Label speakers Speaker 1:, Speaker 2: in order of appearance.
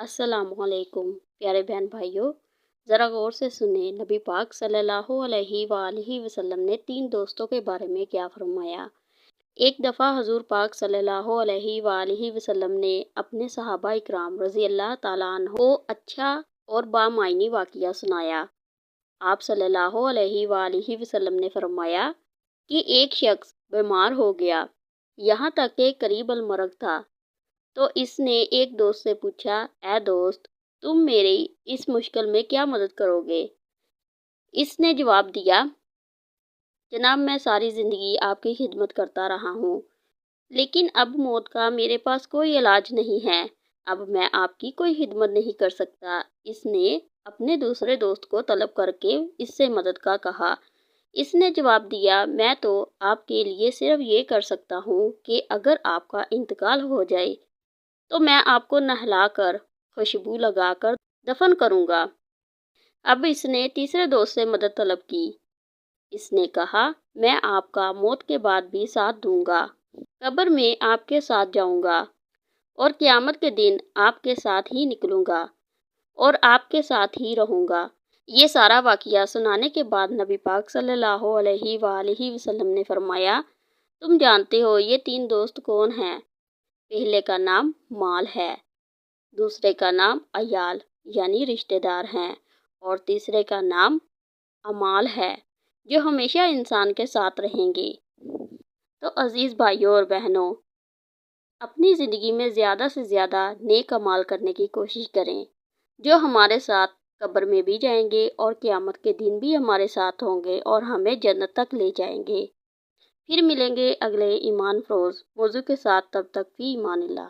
Speaker 1: अस्सलामुअलैकुम प्यारे बहन भाइयों, ज़रा गौर से सुने। नबी पाक सल्लल्लाहु अलैहि वसल्लम ने 3 दोस्तों के बारे में क्या फरमाया। एक दफ़ा हजूर पाक सल्लल्लाहु अलैहि वसल्लम ने अपने सहाबा इकराम रज़ी अल्लाह ताला अन्हो को अच्छा और बामायनी वाक़या सुनाया। आप सल्लल्लाहु अलैहि वसल्लम ने फरमाया कि एक शख्स बीमार हो गया, यहाँ तक कि करीब अलमर्ग था। तो इसने एक दोस्त से पूछा, ऐ दोस्त, तुम मेरी इस मुश्किल में क्या मदद करोगे। इसने जवाब दिया, जनाब मैं सारी ज़िंदगी आपकी खिदमत करता रहा हूँ, लेकिन अब मौत का मेरे पास कोई इलाज नहीं है, अब मैं आपकी कोई खिदमत नहीं कर सकता। इसने अपने दूसरे दोस्त को तलब करके इससे मदद का कहा। इसने जवाब दिया, मैं तो आपके लिए सिर्फ ये कर सकता हूँ कि अगर आपका इंतकाल हो जाए तो मैं आपको नहलाकर खुशबू लगाकर दफन करूँगा। अब इसने तीसरे दोस्त से मदद तलब की। इसने कहा, मैं आपका मौत के बाद भी साथ दूंगा, कब्र में आपके साथ जाऊंगा और क़यामत के दिन आपके साथ ही निकलूंगा और आपके साथ ही रहूंगा। ये सारा वाक़या सुनाने के बाद नबी पाक सल्लल्लाहु अलैहि वसल्लम ने फरमाया, तुम जानते हो ये 3 दोस्त कौन हैं। पहले का नाम माल है, दूसरे का नाम अयाल यानी रिश्तेदार हैं और तीसरे का नाम अमाल है, जो हमेशा इंसान के साथ रहेंगे। तो अज़ीज़ भाइयों और बहनों, अपनी ज़िंदगी में ज़्यादा से ज़्यादा नेक अमाल करने की कोशिश करें, जो हमारे साथ कब्र में भी जाएंगे और क़यामत के दिन भी हमारे साथ होंगे और हमें जन्नत तक ले जाएंगे। फिर मिलेंगे अगले ईमान फ़रोज़ मौज़ू के साथ, तब तक फ़ी ईमानिल्लाह।